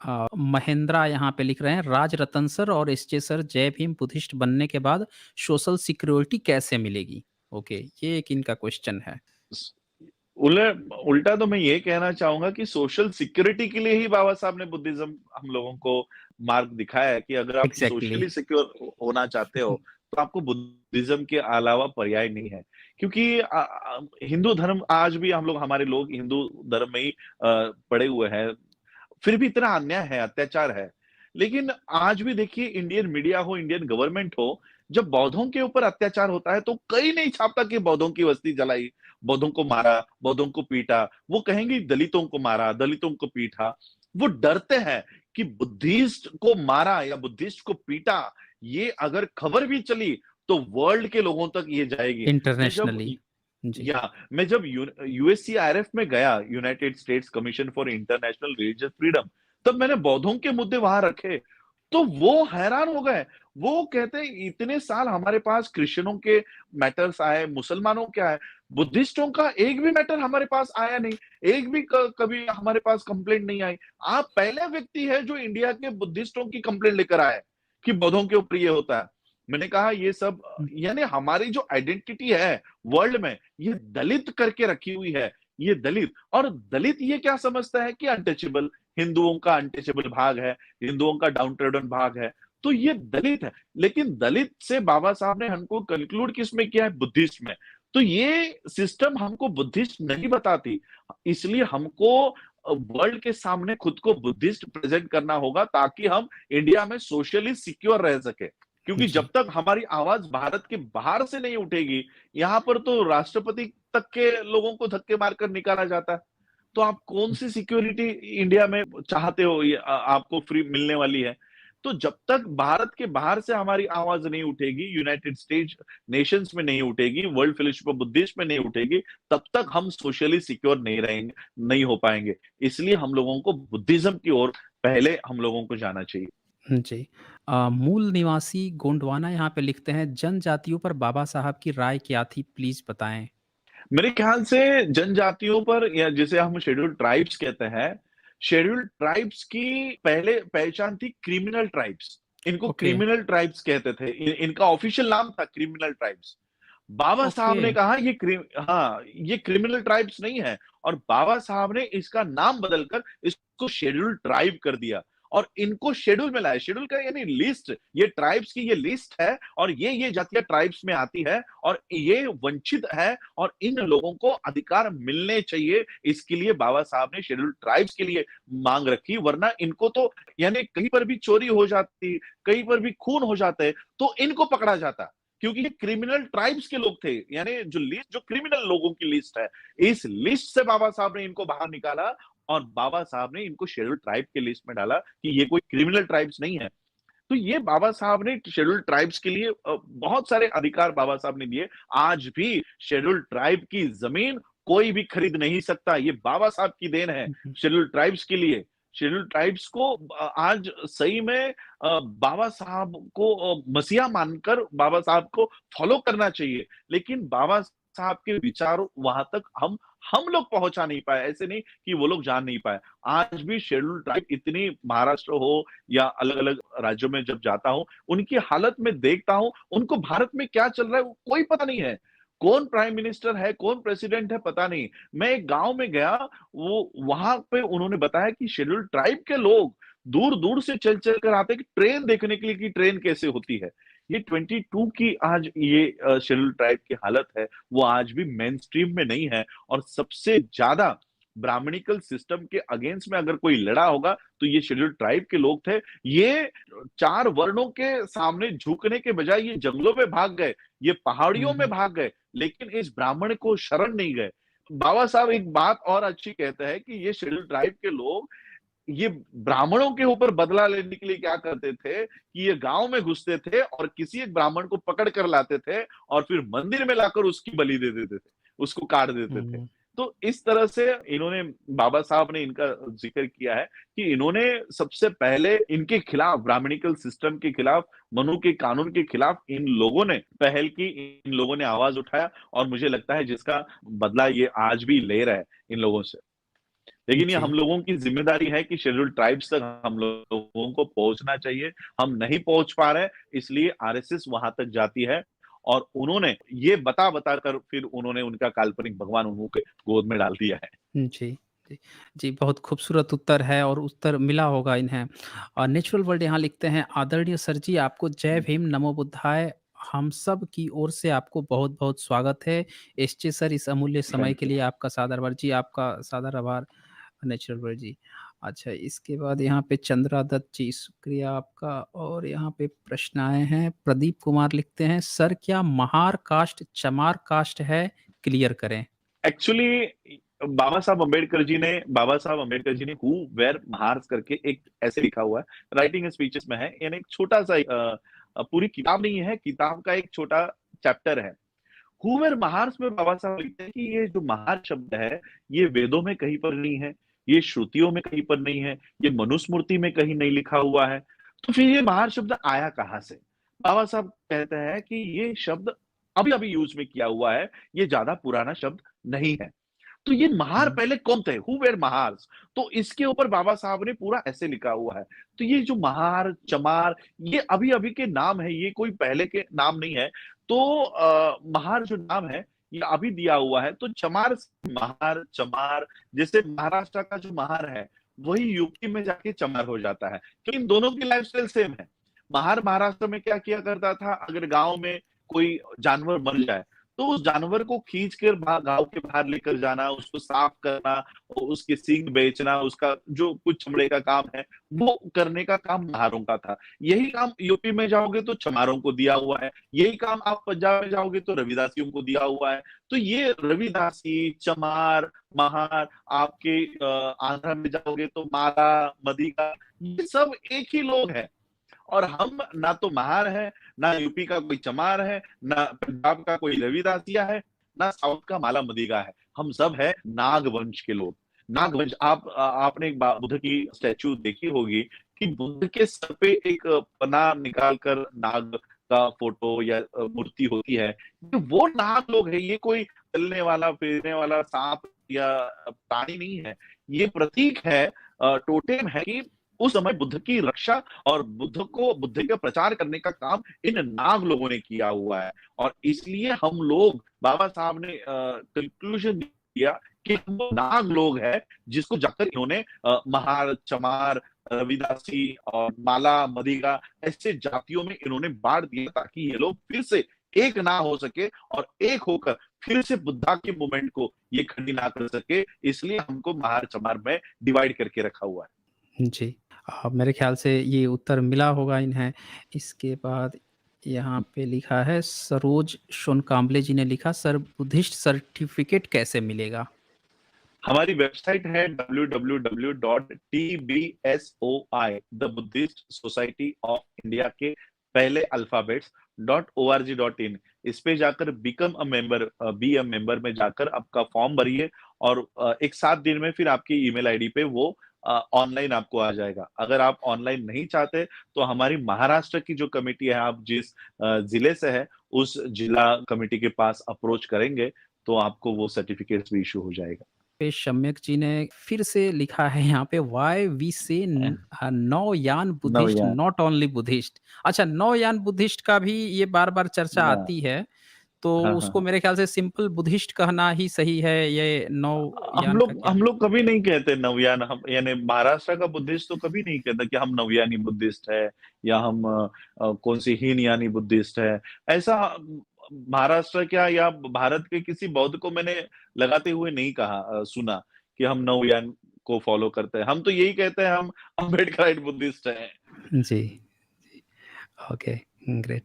महेंद्रा यहाँ पे लिख रहे हैं, राज रतन सर और एसजे सर, जय भीम बुद्धिस्ट बनने के बाद सोशल सिक्योरिटी कैसे मिलेगी? ओके, ये एक इनका क्वेश्चन है। उल्टा तो मैं ये कहना चाहूंगा कि सोशल सिक्योरिटी के लिए ही बाबा साहब ने बुद्धिज्म हम लोगों को मार्ग दिखाया है कि अगर आप एग्जैक्टली। सोशली सिक्योर होना चाहते हो तो आपको बुद्धिज्म के अलावा पर्याय नहीं है। क्योंकि हिंदू धर्म आज भी हम लोग हमारे लोग हिंदू धर्म में ही पड़े हुए हैं, फिर भी इतना अन्याय है, अत्याचार है। लेकिन आज भी देखिए, इंडियन मीडिया हो, इंडियन गवर्नमेंट हो, जब बौद्धों के ऊपर अत्याचार होता है तो कई नहीं छापता कि बौद्धों की बस्ती जलाई, बौद्धों को मारा, बौद्धों को पीटा। वो कहेंगे दलितों को मारा, दलितों को पीटा। वो डरते हैं कि बुद्धिस्ट को मारा या बुद्धिस्ट को पीटा, ये अगर खबर भी चली तो वर्ल्ड के लोगों तक ये जाएगी। मैं जब इंटरनेशनली। जी। मैं जब यूएससीआरएफ में गया, United states commission for international religious freedom, तब मैंने बौद्धों के मुद्दे वहां रखे, तो वो हैरान हो गए। वो कहते हैं इतने साल हमारे पास क्रिश्चियनों के मैटर्स आए, मुसलमानों के आए, बुद्धिस्टों का एक भी मैटर हमारे पास आया नहीं, एक भी कभी हमारे पास कंप्लेंट नहीं आई। आप पहले व्यक्ति है जो इंडिया के बुद्धिस्टों की कंप्लेंट लेकर आए कि बौद्धों के ऊपर ये होता है। मैंने कहा ये सब, यानी हमारी जो आइडेंटिटी है वर्ल्ड में, ये दलित करके रखी हुई है। ये दलित, और दलित ये क्या समझता है कि अनटचेबल, हिंदुओं का अनटचेबल भाग है, हिंदुओं का डाउन ट्रेडन भाग है, तो ये दलित है। लेकिन दलित से बाबा साहब ने हमको कंक्लूड किसमें किया है? बुद्धिस्ट में। तो ये सिस्टम हमको बुद्धिस्ट नहीं बताती, इसलिए हमको वर्ल्ड के सामने खुद को बुद्धिस्ट प्रेजेंट करना होगा ताकि हम इंडिया में सोशली सिक्योर रह सके। क्योंकि जब जी। तक हमारी आवाज भारत के बाहर से नहीं उठेगी, यहां पर तो राष्ट्रपति तक के लोगों को धक्के मारकर निकाला जाता है। तो आप कौन सी सिक्योरिटी इंडिया में चाहते हो, ये आपको फ्री मिलने वाली है? तो जब तक भारत के बाहर से हमारी आवाज नहीं उठेगी, यूनाइटेड स्टेट्स नेशंस में नहीं उठेगी, वर्ल्ड फेलोशिप ऑफ बुद्धिस्ट में नहीं उठेगी, तब तक हम सोशली सिक्योर नहीं रहेंगे, नहीं हो पाएंगे। इसलिए हम लोगों को बुद्धिज्म की ओर पहले हम लोगों को जाना चाहिए। जी। मूल निवासी गोंडवाना यहाँ पे लिखते हैं, जनजातियों पर बाबा साहब की राय क्या थी, प्लीज बताएं। मेरे ख्याल से जनजातियों पर, या जिसे हम शेड्यूल्ड ट्राइब्स कहते हैं, शेड्यूल्ड ट्राइब्स की पहले पहचान थी क्रिमिनल ट्राइब्स। इनको ओके। क्रिमिनल ट्राइब्स कहते थे, इनका ऑफिशियल नाम था क्रिमिनल ट्राइब्स। बाबा ओके। साहब ने कहा हाँ, ये क्रिमिनल ट्राइब्स नहीं है, और बाबा साहब ने इसका नाम बदलकर इसको शेड्यूल्ड ट्राइब कर दिया और इनको शेड्यूल में लाया। शेड्यूल का यानी लिस्ट, ये ट्राइब्स की ये लिस्ट है, और ये जातियां ट्राइब्स में आती है, और ये वंचित है, और इन लोगों को अधिकार मिलने चाहिए। इसके लिए बाबा साहब ने शेड्यूल्ड ट्राइब्स के लिए मांग रखी, वरना इनको तो, यानी कहीं पर भी चोरी हो जाती, कहीं पर भी खून हो जाते, तो इनको पकड़ा जाता, क्योंकि ये क्रिमिनल ट्राइब्स के लोग थे। यानी जो लिस्ट, जो क्रिमिनल लोगों की लिस्ट है, इस लिस्ट से बाबा साहब ने इनको बाहर निकाला, और बाबा साहब ने इनको शेड्यूल्ड ट्राइब के लिस्ट में डाला कि ये कोई क्रिमिनल ट्राइब्स नहीं है। तो ये बाबा साहब ने शेड्यूल्ड ट्राइब्स के लिए बहुत सारे अधिकार बाबा साहब ने दिए। आज भी शेड्यूल्ड ट्राइब की जमीन कोई भी खरीद नहीं सकता, ये बाबा साहब की देन है शेड्यूल्ड ट्राइब्स के लिए। शेड्यूल्ड ट्राइब्स को आज सही में बाबा साहब को मसीहा मानकर बाबा साहब को फॉलो करना चाहिए। लेकिन बाबा साहब के विचार वहां तक हम लोग पहुंचा नहीं पाए, ऐसे नहीं कि वो लोग जान नहीं पाए। आज भी शेड्यूल्ड ट्राइब इतनी, महाराष्ट्र हो या अलग अलग राज्यों में जब जाता हूं, उनकी हालत में देखता हूं, उनको भारत में क्या चल रहा है कोई पता नहीं है। कौन प्राइम मिनिस्टर है, कौन प्रेसिडेंट है, पता नहीं। मैं एक गांव में गया, वो वहां पे उन्होंने बताया कि शेड्यूल्ड ट्राइब के लोग दूर दूर से चल चल कर आते हैं कि ट्रेन देखने के लिए कि ट्रेन कैसे होती है। ये 22 की आज ये शेड्यूल्ड ट्राइब की हालत है, वो आज भी मेन स्ट्रीम में नहीं है। और सबसे ज्यादा ब्राह्मणिकल सिस्टम के अगेंस्ट में अगर कोई लड़ा होगा तो ये शेड्यूल्ड ट्राइब के लोग थे। ये चार वर्णों के सामने झुकने के बजाय ये जंगलों में भाग गए, ये पहाड़ियों में भाग गए, लेकिन इस ब्राह्मण को शरण नहीं गए। बाबा साहब एक बात और अच्छी कहते हैं कि ये शेड्यूल्ड ट्राइब के लोग ये ब्राह्मणों के ऊपर बदला लेने के लिए क्या करते थे कि ये गांव में घुसते थे और किसी एक ब्राह्मण को पकड़ कर लाते थे और फिर मंदिर में लाकर उसकी बलि दे देते थे, उसको काट देते थे। तो इस तरह से इन्होंने, बाबा साहब ने इनका जिक्र किया है कि इन्होंने सबसे पहले इनके खिलाफ, ब्राह्मणिकल सिस्टम के खिलाफ, मनु के कानून के खिलाफ इन लोगों ने पहल की, इन लोगों ने आवाज उठाया, और मुझे लगता है जिसका बदला ये आज भी ले रहा है इन लोगों से। लेकिन ये जी। हम लोगों की ज़िम्मेदारी है कि शेड्यूल्ड ट्राइब्स तक हम लोगों को पहुँचना चाहिए। हम नहीं पहुँच पा रहे हैं, इसलिए आरएसएस वहाँ तक जाती है और उन्होंने ये बता-बता कर फिर उन्होंने उनका काल्पनिक भगवान उन्हों के गोद में डाल दिया है। जी, जी। जी, बहुत खूबसूरत उत्तर है और उत्तर मिला होगा इन्हें। नेचुरल वर्ल्ड यहाँ लिखते हैं, आदरणीय सर जी, आपको जय हुँ, भीम, नमो बुद्धाय। हम सब की ओर से आपको बहुत-बहुत स्वागत है। एसचे सर, इस अमूल्य समय थैंक के यू। लिए आपका सादर आभार। जी, आपका सादर आभार नेचुरल वर्ल्ड जी। अच्छा, इसके बाद यहाँ पे चंद्रा दत्त जी, शुक्रिया आपका। और यहाँ पे प्रश्न आए हैं, प्रदीप कुमार लिखते हैं, सर क्या महार कास्ट चमार कास्ट है? क्लियर करें। एक्चुअली बाबा साहब अम्बेडकर जी ने हू वेयर महार्स करके एक ऐसे लिखा हुआ है, राइटिंग स्पीचेस में है, यानी एक छोटा-सा पूरी किताब नहीं है, किताब का एक छोटा चैप्टर है। हू वेयर महार्स में बाबा साहब लिखते हैं कि ये जो महार शब्द है, ये वेदों में कहीं पर नहीं है, ये श्रुतियों में कहीं पर नहीं है, ये मनुस्मृति में कहीं नहीं लिखा हुआ है। तो फिर ये महार शब्द आया कहाँ से? बाबा साहब कहते हैं कि ये शब्द अभी-अभी यूज़ में किया हुआ है, ये ज़्यादा पुराना शब्द नहीं है। तो ये महार हुँ, पहले कौन थे? हू वेर महार्स? तो इसके ऊपर बाबा साहब ने पूरा ऐसे लिखा हुआ है। तो ये जो महार, चमार ये अभी-अभी के नाम है, ये कोई पहले के नाम नहीं है। तो महार जो नाम है, ये अभी दिया हुआ है। तो चमार से महार, चमार जैसे महाराष्ट्र का जो महार है, वही यूपी में जाके चमार हो जाता है। तो इन दोनों की लाइफ़स्टाइल सेम है। महार महाराष्ट्र में क्या किया करता था, अगर गाँव में कोई जानवर मर जाए, तो उस जानवर को खींच कर गाँव के बाहर लेकर जाना, उसको साफ करना, उसके सींग बेचना, उसका जो कुछ चमड़े का काम है, वो करने का काम महारों का था। यही काम यूपी में जाओगे तो चमारों को दिया हुआ है, यही काम आप पंजाब में जाओगे तो रविदासियों को दिया हुआ है। तो ये रविदासी, चमार, महार आपके आंध्र में जाओगे तो माला, मदिगा, ये सब एक ही लोग हैं। और हम ना तो महार है, ना यूपी का कोई चमार है, ना पंजाब का कोई रविदासिया है, ना साउथ का माला मदिगा है। हम सब है नाग वंश के लोग। नाग वंश आपने एक बुद्ध की स्टैच्यू देखी होगी कि बुद्ध के सर पे एक पन्ना निकाल कर नाग का फोटो या मूर्ति होती है। तो वो नाग लोग हैं, ये कोई चलने वाला, फिरने वाला सांप या प्राणी नहीं है। ये प्रतीक है, टोटेम है कि उस समय बुद्ध की रक्षा और बुद्ध का प्रचार करने का काम इन नाग लोगों ने किया हुआ है और इसलिए हम लोग बाबा साहब ने कंक्लूजन दिया कि हम लोग नाग लोग हैं जिसको जाकर इन्होंने महार, चमार, रविदासी और माला, मदिगा ऐसे जातियों में इन्होंने बांट दिया ताकि ये लोग फिर से एक ना हो सके और एक होकर फिर से बुद्धा के मूवमेंट को ये खंडी ना कर सके, इसलिए हमको महार, चमार में डिवाइड करके रखा हुआ है। जी। मेरे ख़्याल से ये उत्तर मिला होगा इन्हें। इसके बाद यहाँ पे लिखा है, सरोज सोनकांबले जी ने लिखा, सर बुद्धिस्ट सर्टिफ़िकेट कैसे मिलेगा? हमारी वेबसाइट है www.tbsoi the Buddhist society of India के पहले अल्फाबेट्स .org.in इस पे जाकर become a member be a member में जाकर आपका फॉर्म भरिए और एक 7 दिन में फिर आपकी ईमेल आईडी पे वो ऑनलाइन आपको आ जाएगा। अगर आप ऑनलाइन नहीं चाहते तो हमारी महाराष्ट्र की जो कमेटी है, आप जिस जिले से है उस जिला कमेटी के पास अप्रोच करेंगे तो आपको वो सर्टिफिकेट्स भी इश्यू हो जाएगा। पे सम्यक जी ने फिर से लिखा है यहाँ पे, why we say Navayana Buddhist Navayana not only Buddhist. अच्छा, नौयान बुद्धिस्ट का भी ये बार-बार चर्चा हाँ, आती है, तो हाँ, हाँ, उसको हाँ। मेरे ख़्याल से सिंपल बुद्धिस्ट कहना ही सही है, ये हम नौयान का लोग क्या? हम लोग कभी नहीं कहते नवयान हम यानी महाराष्ट्र का बुद्धिस्ट तो कभी नहीं कहता कि हम नवयानी बुद्धिस्ट है या हम कौन सी हीनयानी बुद्धिस्ट है। ऐसा महाराष्ट्र क्या या भारत के किसी बौद्ध को मैंने लगाते हुए नहीं कहा सुना कि हम नवयान को फॉलो करते हैं। हम तो यही कहते हैं हम अम्बेडकराइट बुद्धिस्ट हैं। जी, जी। Okay, great.